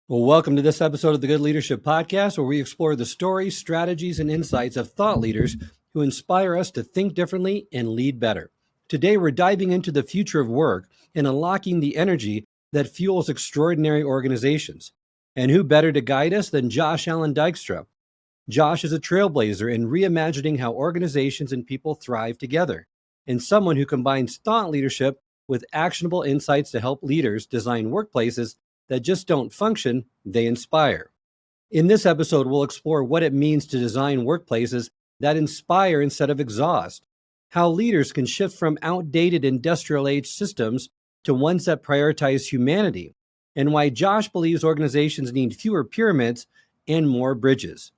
Well, welcome to this episode of the Good Leadership Podcast, where we explore the stories, strategies, and insights of thought leaders who inspire us to think differently and lead better. Today, we're diving into the future of work and unlocking the energy that fuels extraordinary organizations. And who better to guide us than Allan Dykstra? Josh is a trailblazer in reimagining how organizations and people thrive together, and someone who combines thought leadership with actionable insights to help leaders design workplaces that just don't function, they inspire. In this episode, we'll explore what it means to design workplaces that inspire instead of exhaust, how leaders can shift from outdated industrial age systems to ones that prioritize humanity, and why Josh believes organizations need fewer pyramids and more bridges.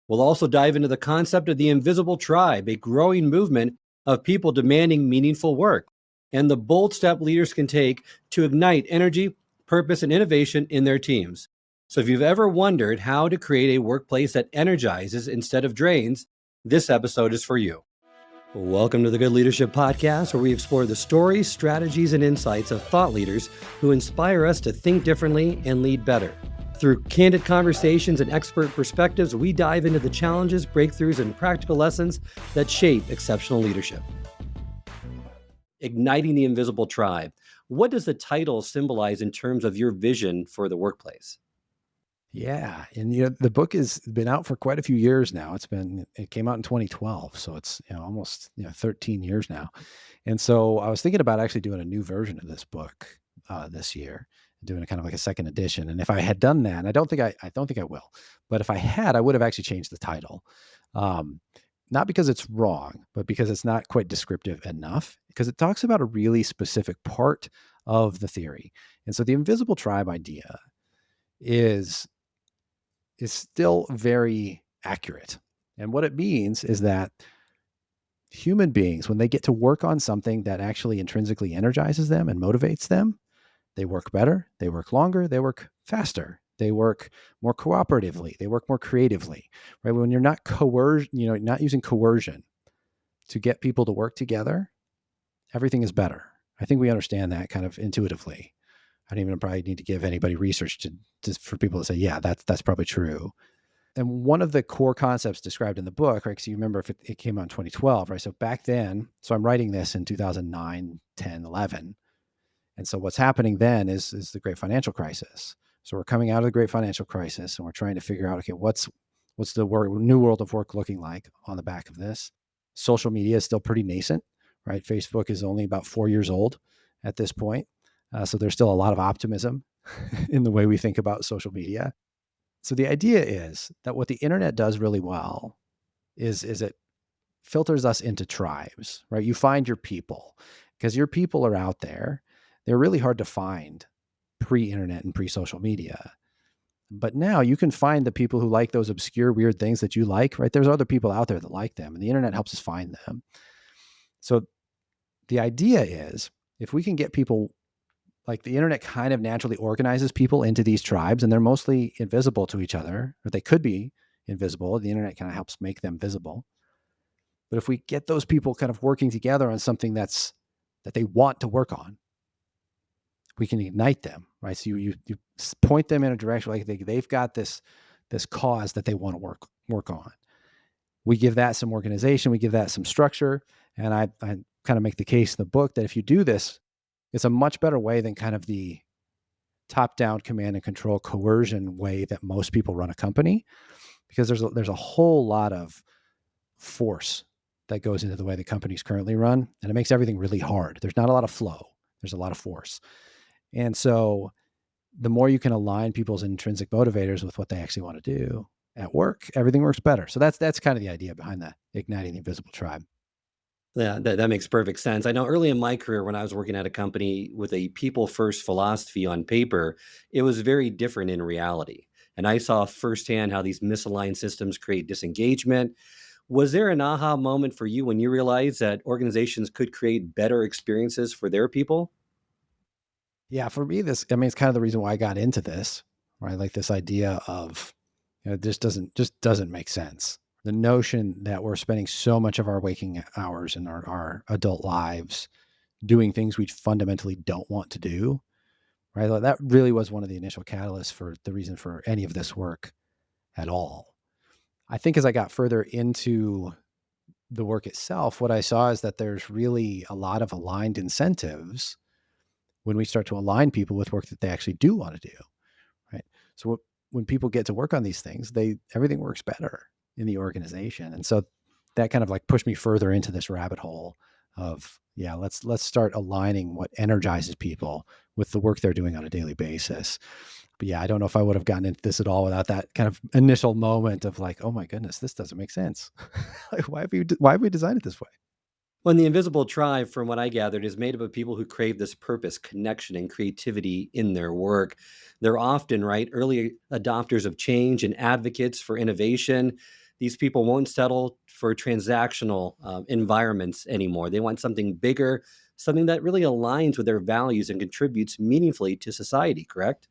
We'll also dive into the concept of the invisible tribe, a growing movement of people demanding meaningful work, and the bold step leaders can take to ignite energy, purpose, and innovation in their teams. So if you've ever wondered how to create a workplace that energizes instead of drains, this episode is for you. Welcome to the Good Leadership Podcast, where we explore the stories, strategies, and insights of thought leaders who inspire us to think differently and lead better. Through candid conversations and expert perspectives, we dive into the challenges, breakthroughs, and practical lessons that shape exceptional leadership. Igniting the Invisible Tribe. What does the title symbolize in terms of your vision for the workplace? Yeah. And the book has been out for quite a few years now. It came out in 2012. So it's almost 13 years now. And so I was thinking about actually doing a new version of this book this year, doing a kind of like a second edition. And if I had done that, and I don't think I will, but if I had, I would have actually changed the title. Not because it's wrong, but because it's not quite descriptive enough, because it talks about a really specific part of the theory. And so the invisible tribe idea is still very accurate. And what it means is that human beings, when they get to work on something that actually intrinsically energizes them and motivates them, they work better, they work longer, they work faster, they work more cooperatively, they work more creatively, right? When you're not not using coercion to get people to work together, everything is better. I think we understand that kind of intuitively. I don't even probably need to give anybody research for people to say, yeah, that's probably true. And one of the core concepts described in the book, right? Because you remember if it came out in 2012, right? So back then, so I'm writing this in 2009, 10, 11. And so what's happening then is the great financial crisis. So we're coming out of the great financial crisis and we're trying to figure out, okay, what's the new world of work looking like on the back of this? Social media is still pretty nascent, right? Facebook is only about 4 years old at this point. So there's still a lot of optimism in the way we think about social media. So the idea is that what the internet does really well is it filters us into tribes, right? You find your people because your people are out there. They're really hard to find pre-internet and pre-social media. But now you can find the people who like those obscure, weird things that you like, right? There's other people out there that like them, and the internet helps us find them. So the idea is if we can get people, like the internet kind of naturally organizes people into these tribes, and they're mostly invisible to each other, or they could be invisible. The internet kind of helps make them visible. But if we get those people kind of working together on something that they want to work on, we can ignite them, right? So you point them in a direction, like they've got this cause that they want to work on. We give that some organization, we give that some structure, and I kind of make the case in the book that if you do this, it's a much better way than kind of the top-down command and control coercion way that most people run a company, because there's a whole lot of force that goes into the way the company's currently run, and it makes everything really hard. There's not a lot of flow. There's a lot of force. And so the more you can align people's intrinsic motivators with what they actually want to do at work, everything works better. So that's kind of the idea behind the igniting the invisible tribe. Yeah, that makes perfect sense. I know early in my career, when I was working at a company with a people first philosophy on paper, it was very different in reality. And I saw firsthand how these misaligned systems create disengagement. Was there an aha moment for you when you realized that organizations could create better experiences for their people? Yeah, for me, it's kind of the reason why I got into this, right? Like this idea of, this doesn't make sense. The notion that we're spending so much of our waking hours and our adult lives doing things we fundamentally don't want to do, right? Like, that really was one of the initial catalysts for the reason for any of this work at all. I think as I got further into the work itself, what I saw is that there's really a lot of aligned incentives when we start to align people with work that they actually do want to do, right? So when people get to work on these things, everything works better in the organization. And so that kind of like pushed me further into this rabbit hole of, yeah, let's start aligning what energizes people with the work they're doing on a daily basis. But yeah, I don't know if I would have gotten into this at all without that kind of initial moment of like, oh my goodness, this doesn't make sense. Like, why have we designed it this way? When the invisible tribe, from what I gathered, is made up of people who crave this purpose, connection, and creativity in their work. They're often, right, early adopters of change and advocates for innovation. These people won't settle for transactional environments anymore. They want something bigger, something that really aligns with their values and contributes meaningfully to society, correct?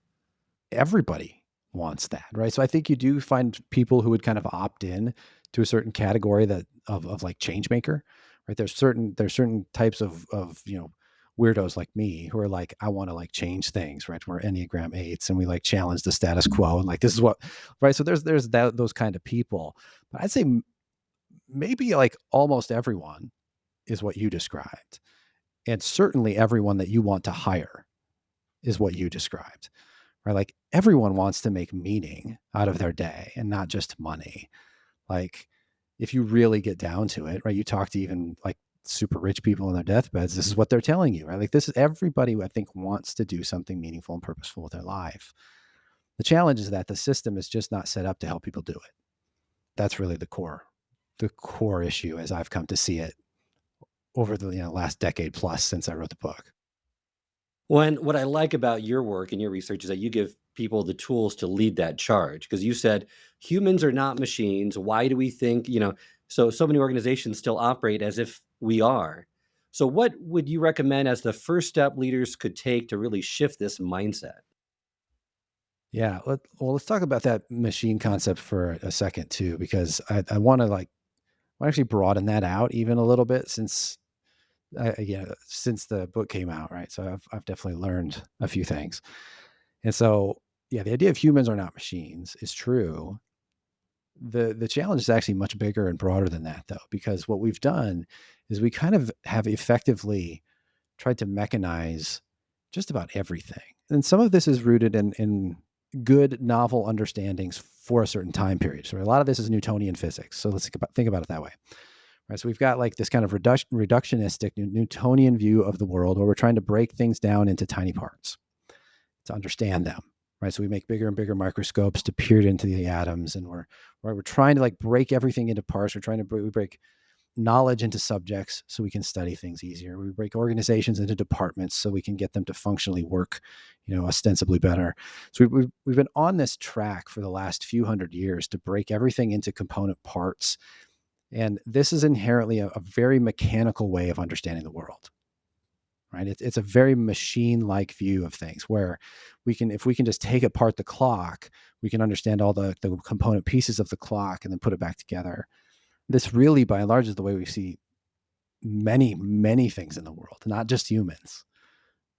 Everybody wants that, right? So I think you do find people who would kind of opt in to a certain category that of like change maker, right? There's certain types of weirdos like me who are like, I want to like change things, right? We're Enneagram eights and we like challenge the status quo and like this is what, right? So there's those kind of people, but I'd say maybe like almost everyone is what you described, and certainly everyone that you want to hire is what you described, right? Like everyone wants to make meaning out of their day and not just money. Like if you really get down to it, right? You talk to even like super rich people on their deathbeds, this is what they're telling you, right? Like this is everybody who I think wants to do something meaningful and purposeful with their life. The challenge is that the system is just not set up to help people do it. That's really the core issue as I've come to see it over the last decade plus since I wrote the book. What I like about your work and your research is that you give people the tools to lead that charge. Because you said humans are not machines. Why do we think, so many organizations still operate as if we are. So what would you recommend as the first step leaders could take to really shift this mindset? Yeah. Let's talk about that machine concept for a second too, because I want to actually broaden that out even a little bit since the book came out, right? So I've definitely learned a few things. And so, yeah, the idea of humans are not machines is true. The challenge is actually much bigger and broader than that though, because what we've done is we kind of have effectively tried to mechanize just about everything. And some of this is rooted in good novel understandings for a certain time period. So a lot of this is Newtonian physics. So let's think about it that way. Right. So we've got like this kind of reductionistic Newtonian view of the world where we're trying to break things down into tiny parts to understand them. Right. So we make bigger and bigger microscopes to peer into the atoms, and we're trying to like break everything into parts. We're trying to break knowledge into subjects so we can study things easier. We break organizations into departments so we can get them to functionally work, ostensibly better. So we've been on this track for the last few hundred years to break everything into component parts. And this is inherently a very mechanical way of understanding the world, right? It's a very machine-like view of things where if we can just take apart the clock, we can understand all the component pieces of the clock and then put it back together. This really, by and large, is the way we see many, many things in the world, not just humans,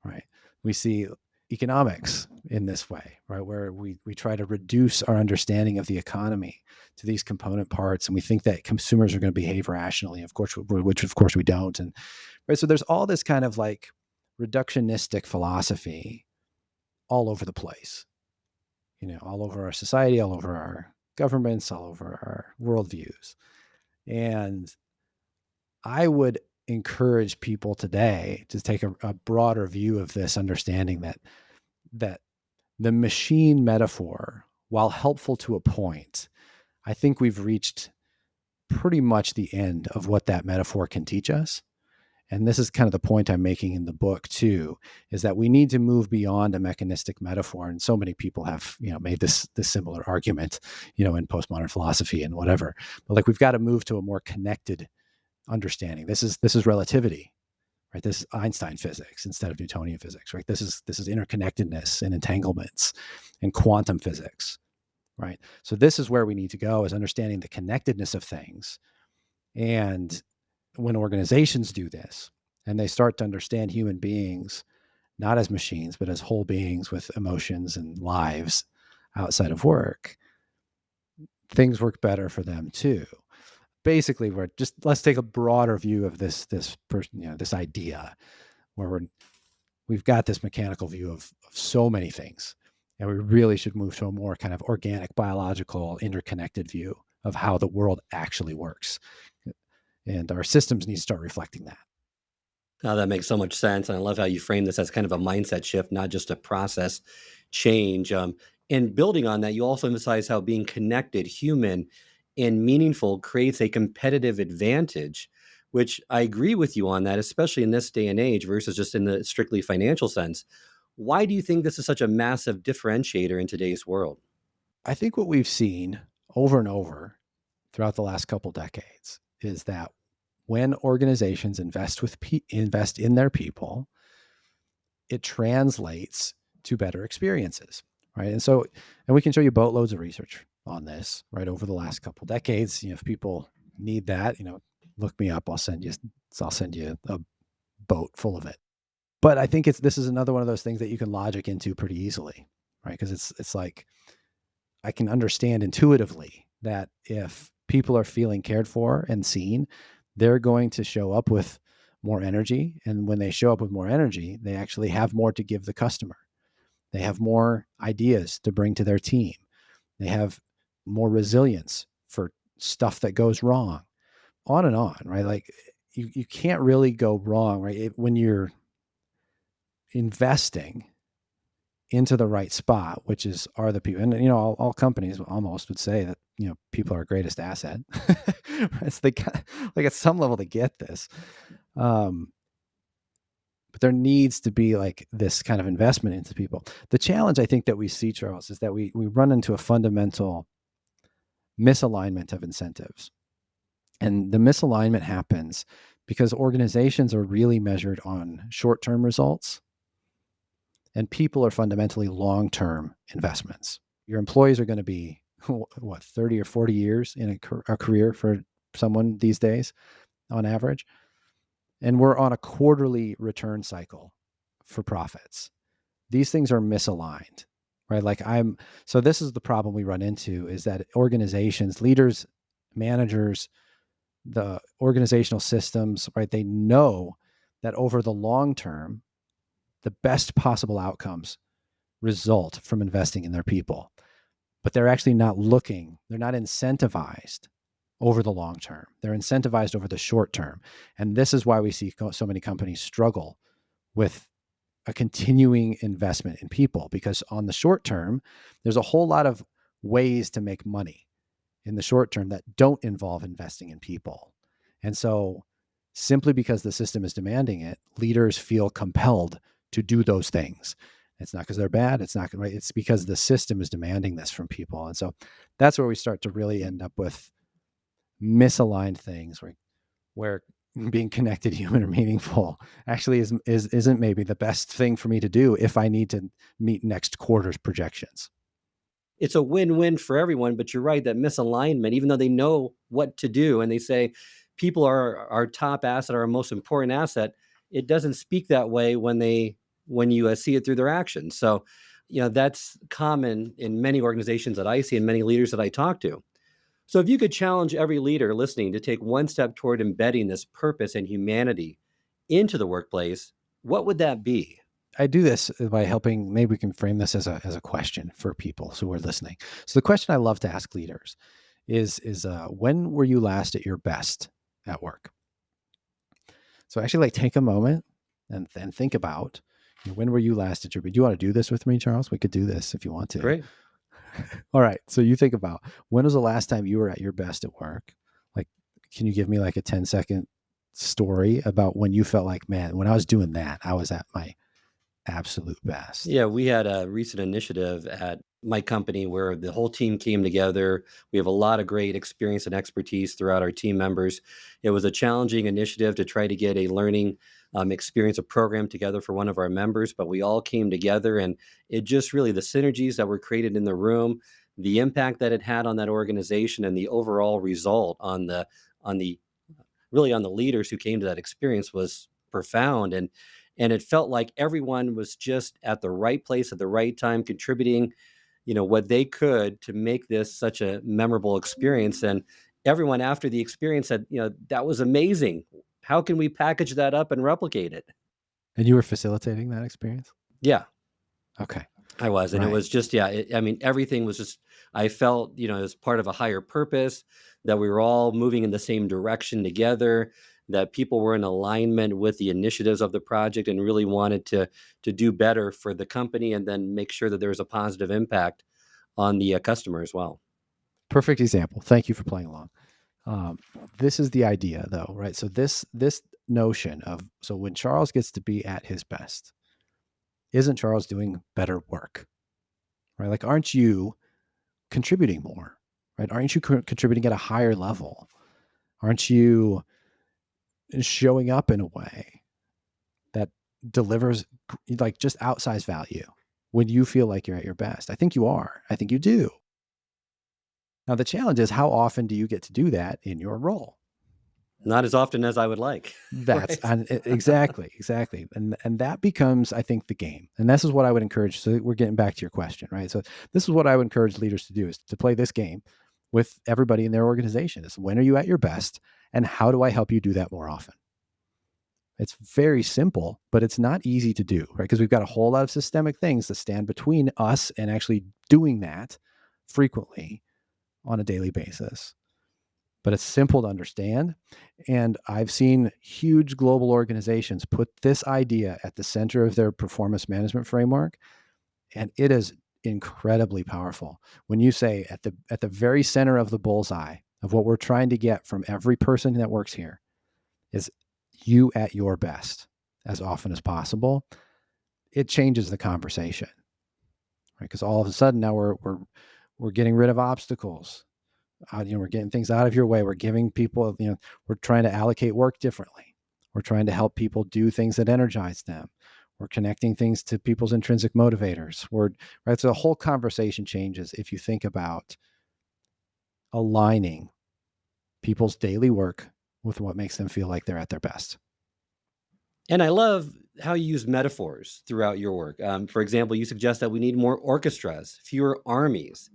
right? We see economics in this way, right? Where we try to reduce our understanding of the economy to these component parts. And we think that consumers are going to behave rationally, of course, which of course we don't. And right. So there's all this kind of like reductionistic philosophy all over the place, all over our society, all over our governments, all over our worldviews. And I would encourage people today to take a broader view of this, understanding that the machine metaphor, while helpful to a point, I think we've reached pretty much the end of what that metaphor can teach us. And this is kind of the point I'm making in the book too, is that we need to move beyond a mechanistic metaphor. And so many people have, made this similar argument, in postmodern philosophy and whatever. But like we've got to move to a more connected understanding. This is relativity, right? This is Einstein physics instead of Newtonian physics, right? This is interconnectedness and entanglements and quantum physics, right? So this is where we need to go, is understanding the connectedness of things. And when organizations do this and they start to understand human beings not as machines, but as whole beings with emotions and lives outside of work, things work better for them too. Basically, let's take a broader view of this person, this idea where we've got this mechanical view of so many things, and we really should move to a more kind of organic, biological, interconnected view of how the world actually works. And our systems need to start reflecting that. Now that makes so much sense. And I love how you frame this as kind of a mindset shift, not just a process change. And building on that, you also emphasize how being connected, human, and meaningful creates a competitive advantage, which I agree with you on that, especially in this day and age versus just in the strictly financial sense. Why do you think this is such a massive differentiator in today's world? I think what we've seen over and over throughout the last couple decades is that when organizations invest in their people, it translates to better experiences, right? And we can show you boatloads of research on this, right? Over the last couple decades, if people need that, look me up. I'll send you a boat full of it. But I think this is another one of those things that you can logic into pretty easily, right? Because it's like I can understand intuitively that if people are feeling cared for and seen, they're going to show up with more energy. And when they show up with more energy, they actually have more to give the customer. They have more ideas to bring to their team. They have more resilience for stuff that goes wrong, on and on, right? Like you can't really go wrong, right? When you're investing into the right spot, which are the people. And all companies almost would say that people are our greatest asset. Right? So they like at some level they get this, but there needs to be like this kind of investment into people. The challenge I think that we see, Charles, is that we run into a fundamental misalignment of incentives, and the misalignment happens because organizations are really measured on short-term results, and people are fundamentally long-term investments. Your employees are going to be 30 or 40 years in a career for someone these days on average. And we're on a quarterly return cycle for profits. These things are misaligned, right? So this is the problem we run into, is that organizations, leaders, managers, the organizational systems, right? They know that over the long term, the best possible outcomes result from investing in their people, but they're actually not they're not incentivized over the long term. They're incentivized over the short term. And this is why we see so many companies struggle with a continuing investment in people, because on the short term, there's a whole lot of ways to make money in the short term that don't involve investing in people. And so simply because the system is demanding it, leaders feel compelled to do those things. It's not because they're bad. It's not right. It's because the system is demanding this from people. And so that's where we start to really end up with misaligned things where being connected, human, or meaningful actually isn't maybe the best thing for me to do if I need to meet next quarter's projections. It's a win-win for everyone, but you're right, that misalignment, even though they know what to do and they say people are our top asset, our most important asset, it doesn't speak that way when you see it through their actions. So, that's common in many organizations that I see and many leaders that I talk to. So if you could challenge every leader listening to take one step toward embedding this purpose and humanity into the workplace, what would that be? I do this by helping. Maybe we can frame this as a question for people who are listening. So the question I love to ask leaders is when were you last at your best at work? So actually, like, take a moment and then think about, when were you last at your best? Do you want to do this with me, Charles? We could do this if you want to. Great. All right. So you think about, when was the last time you were at your best at work? Like, can you give me like a 10-second story about when you felt like, man, when I was doing that, I was at my absolute best? Yeah, we had a recent initiative at my company where the whole team came together. We have a lot of great experience and expertise throughout our team members. It was a challenging initiative to try to get a learning experience, a program together for one of our members, but we all came together, and it just really, the synergies that were created in the room, the impact that it had on that organization, and the overall result on the really on the leaders who came to that experience was profound. And And it felt like everyone was just at the right place at the right time, contributing, what they could to make this such a memorable experience. And everyone after the experience said, that was amazing. How can we package that up and replicate it? And you were facilitating that experience? Yeah, Okay. I was. And it Right. was just, everything was just, I felt, as part of a higher purpose, that we were all moving in the same direction together, that people were in alignment with the initiatives of the project and really wanted to do better for the company, and then make sure that there was a positive impact on the customer as well. Perfect example. Thank you for playing along. This is the idea, though, right? So this notion of, so when Charles gets to be at his best, isn't Charles doing better work, right? Like, aren't you contributing more, right? Aren't you contributing at a higher level? Aren't you showing up in a way that delivers like just outsized value when you feel like you're at your best? I think you are. I think you do. Now, the challenge is, how often do you get to do that in your role? Not as often as I would like. That's Right? exactly. And that becomes, I think, the game. And this is what I would encourage. So we're getting back to your question, right? So this is what I would encourage leaders to do, is to play this game with everybody in their organization. Is, when are you at your best, and how do I help you do that more often? It's very simple, but it's not easy to do, right? Because we've got a whole lot of systemic things that stand between us and actually doing that frequently on a daily basis. But it's simple to understand. And I've seen huge global organizations put this idea at the center of their performance management framework, and it is incredibly powerful. When you say, at the very center of the bullseye of what we're trying to get from every person that works here is you at your best as often as possible, it changes the conversation, right? Because all of a sudden now we're getting rid of obstacles. We're getting things out of your way. We're giving people, we're trying to allocate work differently. We're trying to help people do things that energize them. We're connecting things to people's intrinsic motivators. Right. So the whole conversation changes if you think about aligning people's daily work with what makes them feel like they're at their best. And I love how you use metaphors throughout your work. For example, you suggest that we need more orchestras, fewer armies.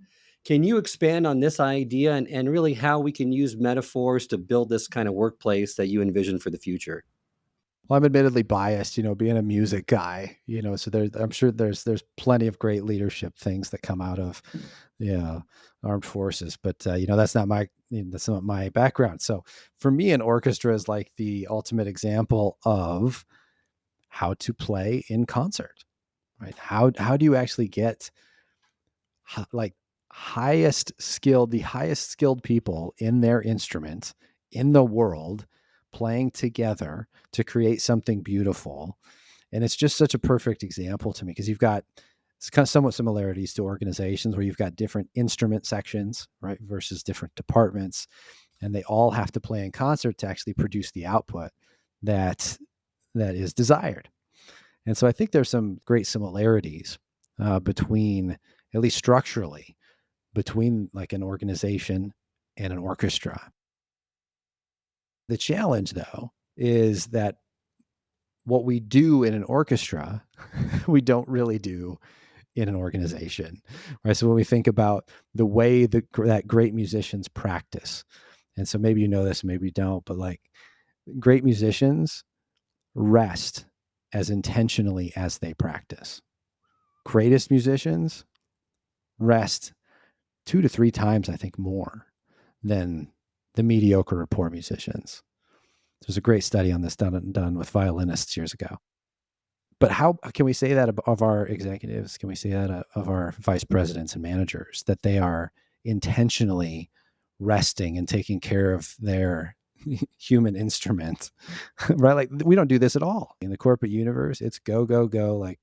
Can you expand on this idea, and really how we can use metaphors to build this kind of workplace that you envision for the future? Well, I'm admittedly biased, being a music guy, so I'm sure there's plenty of great leadership things that come out of, armed forces, but that's not my background. So for me, an orchestra is like the ultimate example of how to play in concert, right? How do you actually get like the highest skilled people in their instrument in the world playing together to create something beautiful? And it's just such a perfect example to me, because you've got, it's kind of somewhat similarities to organizations where you've got different instrument sections, right, versus different departments, and they all have to play in concert to actually produce the output that is desired. And so I think there's some great similarities between, at least structurally, between like an organization and an orchestra. The challenge, though, is that what we do in an orchestra, we don't really do in an organization, right? So when we think about the way that great musicians practice, and so maybe you know this, maybe you don't, but like, great musicians rest as intentionally as they practice. Greatest musicians rest 2 to 3 times, I think, more than the mediocre or poor musicians. There's a great study on this done with violinists years ago. But how can we say that of our executives? Can we say that of our vice presidents and managers, that they are intentionally resting and taking care of their human instrument, right? Like, we don't do this at all in the corporate universe. It's go, go, go. Like,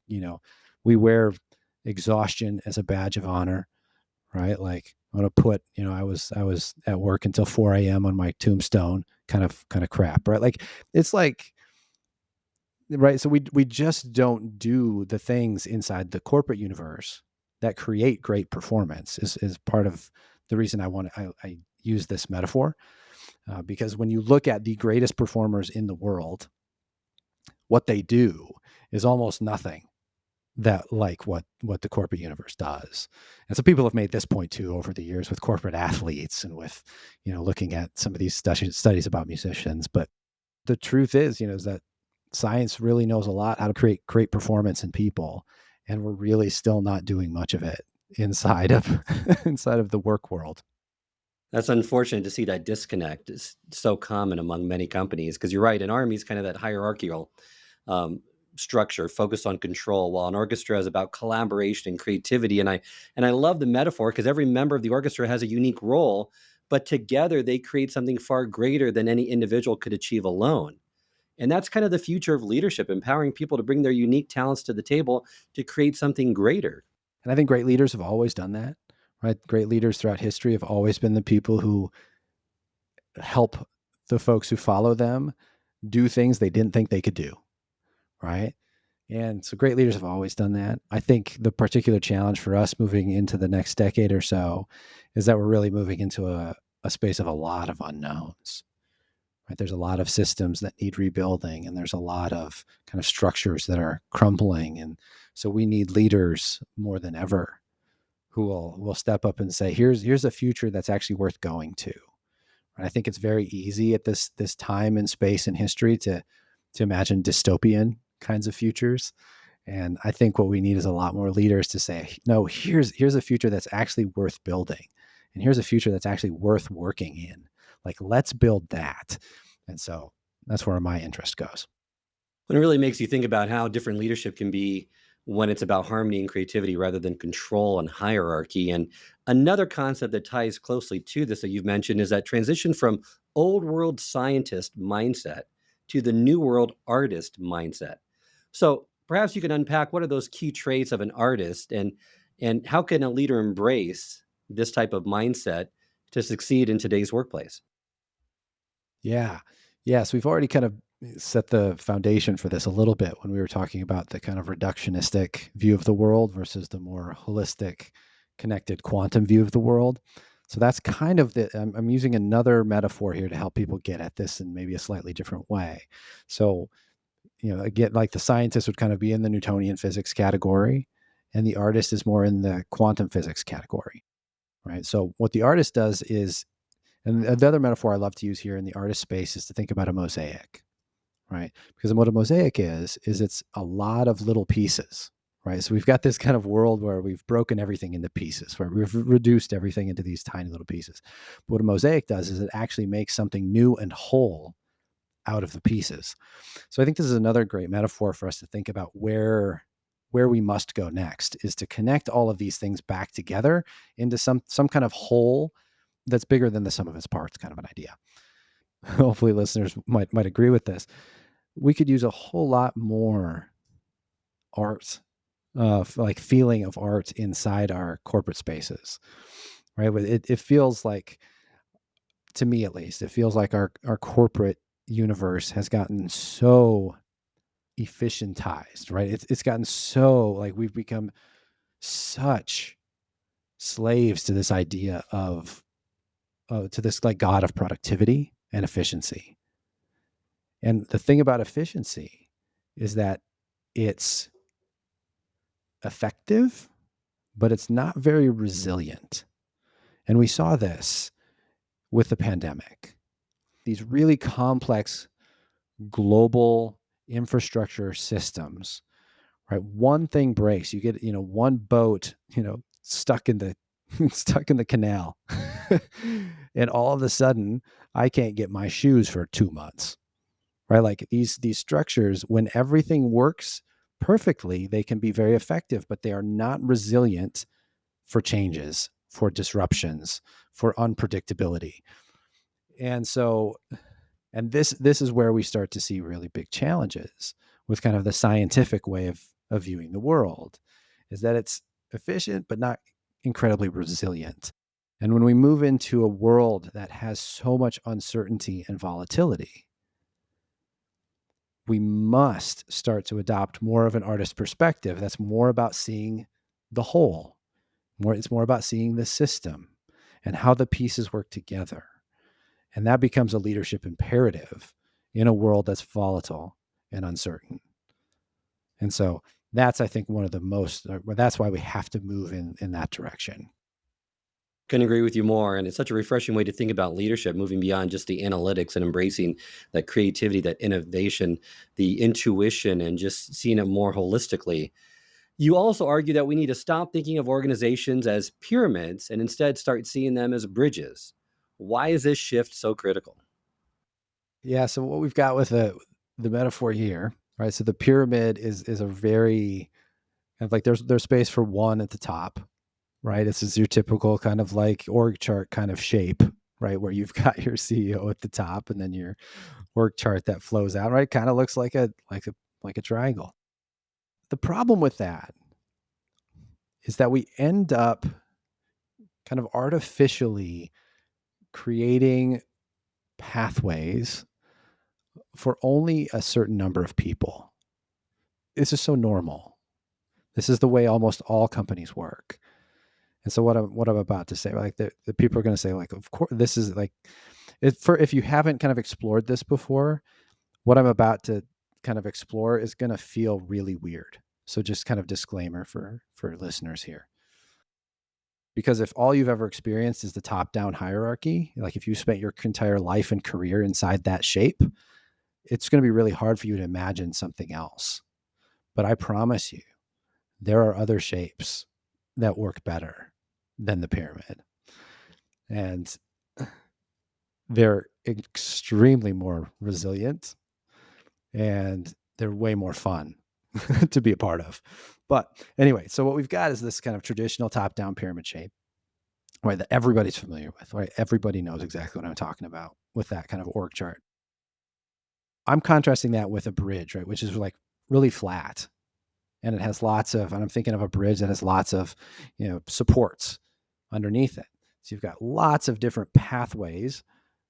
we wear exhaustion as a badge of honor, right? Like, I'm going to put, I was at work until 4 a.m. on my tombstone, kind of crap, right? Like, it's like, right. So we just don't do the things inside the corporate universe that create great performance, is part of the reason I use this metaphor, because when you look at the greatest performers in the world, what they do is almost nothing that like what the corporate universe does. And so people have made this point too over the years with corporate athletes and with, looking at some of these studies about musicians. But the truth is, is that science really knows a lot how to create great performance in people, and we're really still not doing much of it inside of inside of the work world. That's unfortunate to see that disconnect is so common among many companies, because you're right, an army is kind of that hierarchical um, structure focused on control, while an orchestra is about collaboration and creativity. And I love the metaphor, because every member of the orchestra has a unique role, but together they create something far greater than any individual could achieve alone. And that's kind of the future of leadership, empowering people to bring their unique talents to the table to create something greater. And I think great leaders have always done that, right? Great leaders throughout history have always been the people who help the folks who follow them do things they didn't think they could do, right? And so great leaders have always done that. I think the particular challenge for us moving into the next decade or so is that we're really moving into a space of a lot of unknowns, right? There's a lot of systems that need rebuilding, and there's a lot of kind of structures that are crumbling. And so we need leaders more than ever who will step up and say, here's a future that's actually worth going to. And I think it's very easy at this time and space in history to imagine dystopian kinds of futures. And I think what we need is a lot more leaders to say, no, here's a future that's actually worth building. And here's a future that's actually worth working in. Like, let's build that. And so that's where my interest goes. It really makes you think about how different leadership can be when it's about harmony and creativity rather than control and hierarchy. And another concept that ties closely to this that you've mentioned is that transition from old world scientist mindset to the new world artist mindset. So perhaps you can unpack what are those key traits of an artist, and how can a leader embrace this type of mindset to succeed in today's workplace? Yeah. Yeah. So we've already kind of set the foundation for this a little bit when we were talking about the kind of reductionistic view of the world versus the more holistic, connected quantum view of the world. So that's kind of I'm using another metaphor here to help people get at this in maybe a slightly different way. So, again, like the scientist would kind of be in the Newtonian physics category, and the artist is more in the quantum physics category, right? So what the artist does is, and the other metaphor I love to use here in the artist space is to think about a mosaic, right? Because what a mosaic is it's a lot of little pieces, right? So we've got this kind of world where we've broken everything into pieces, where we've reduced everything into these tiny little pieces. But what a mosaic does is it actually makes something new and whole out of the pieces. So I think this is another great metaphor for us to think about where we must go next, is to connect all of these things back together into some kind of whole that's bigger than the sum of its parts, kind of an idea. Hopefully listeners might agree with this. We could use a whole lot more art, like feeling of art inside our corporate spaces, right? It feels like, to me at least, it feels like our corporate universe has gotten so efficientized, right? It's gotten so, like, we've become such slaves to this idea of to this like god of productivity and efficiency. And the thing about efficiency is that it's effective, but it's not very resilient. And we saw this with the pandemic. These really complex global infrastructure systems, right? One thing breaks, you get, one boat, stuck in the stuck in the canal. And all of a sudden, I can't get my shoes for 2 months. Right? Like these structures, when everything works perfectly, they can be very effective, but they are not resilient for changes, for disruptions, for unpredictability. And so, and this is where we start to see really big challenges with kind of the scientific way of viewing the world, is that it's efficient but not incredibly resilient. And when we move into a world that has so much uncertainty and volatility, we must start to adopt more of an artist perspective that's more about seeing the whole. It's more about seeing the system and how the pieces work together. And that becomes a leadership imperative in a world that's volatile and uncertain. And so that's, I think, one of the most, that's why we have to move in that direction. Couldn't agree with you more. And it's such a refreshing way to think about leadership, moving beyond just the analytics and embracing that creativity, that innovation, the intuition, and just seeing it more holistically. You also argue that we need to stop thinking of organizations as pyramids and instead start seeing them as bridges. Why is this shift so critical? Yeah. So what we've got with the metaphor here, right? So the pyramid is a very kind of like there's space for one at the top, right? This is your typical kind of like org chart kind of shape, right? Where you've got your CEO at the top and then your org chart that flows out, right? Kind of looks like a triangle. The problem with that is that we end up kind of artificially creating pathways for only a certain number of people. This is so normal. This is the way almost all companies work. And so what I'm about to say, like the people are going to say, like, of course, this is like, if you haven't kind of explored this before, what I'm about to kind of explore is going to feel really weird. So just kind of disclaimer for listeners here. Because if all you've ever experienced is the top-down hierarchy, like if you spent your entire life and career inside that shape, it's going to be really hard for you to imagine something else. But I promise you, there are other shapes that work better than the pyramid. And they're extremely more resilient and they're way more fun to be a part of. But anyway, so what we've got is this kind of traditional top-down pyramid shape, right, that everybody's familiar with, right? Everybody knows exactly what I'm talking about with that kind of org chart. I'm contrasting that with a bridge, right, which is like really flat. And it has lots of, and I'm thinking of a bridge that has lots of, supports underneath it. So you've got lots of different pathways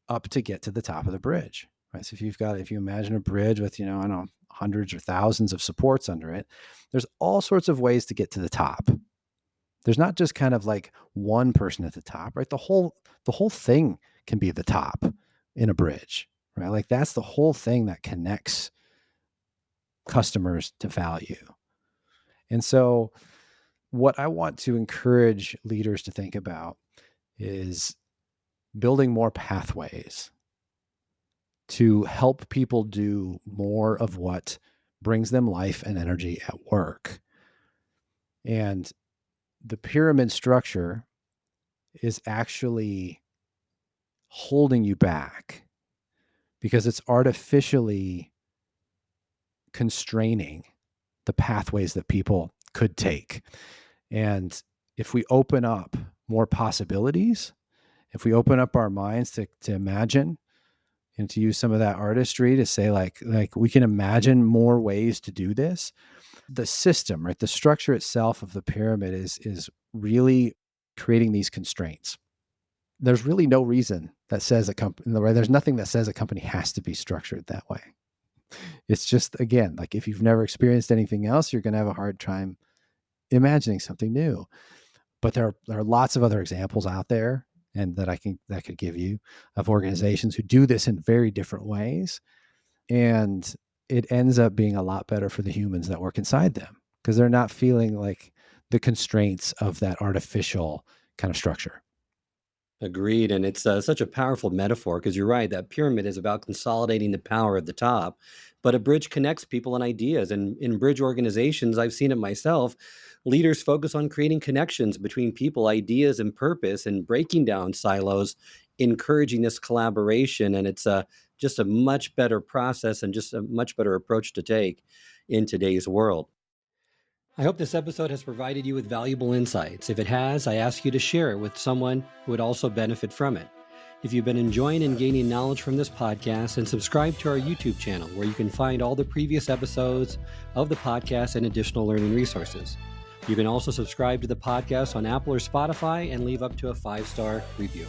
up to get to the top of the bridge, right? So if you imagine a bridge with, I don't know, hundreds or thousands of supports under it, there's all sorts of ways to get to the top. There's not just kind of like one person at the top, right? The whole thing can be the top in a bridge, right? Like that's the whole thing that connects customers to value. And so what I want to encourage leaders to think about is building more pathways to help people do more of what brings them life and energy at work. And the pyramid structure is actually holding you back because it's artificially constraining the pathways that people could take. And if we open up more possibilities, if we open up our minds to imagine and to use some of that artistry to say like we can imagine more ways to do this, the system, right, the structure itself of the pyramid is really creating these constraints. There's really no reason that says a company, right? There's nothing that says a company has to be structured that way. It's just, again, like if you've never experienced anything else, you're going to have a hard time imagining something new. But there are lots of other examples out there and that could give you of organizations who do this in very different ways. And it ends up being a lot better for the humans that work inside them because they're not feeling like the constraints of that artificial kind of structure. Agreed. And it's such a powerful metaphor because you're right. That pyramid is about consolidating the power at the top, but a bridge connects people and ideas. And in bridge organizations, I've seen it myself. Leaders focus on creating connections between people, ideas, and purpose, and breaking down silos, encouraging this collaboration. And it's just a much better process and just a much better approach to take in today's world. I hope this episode has provided you with valuable insights. If it has, I ask you to share it with someone who would also benefit from it. If you've been enjoying and gaining knowledge from this podcast, then subscribe to our YouTube channel where you can find all the previous episodes of the podcast and additional learning resources. You can also subscribe to the podcast on Apple or Spotify and leave up to a 5-star review.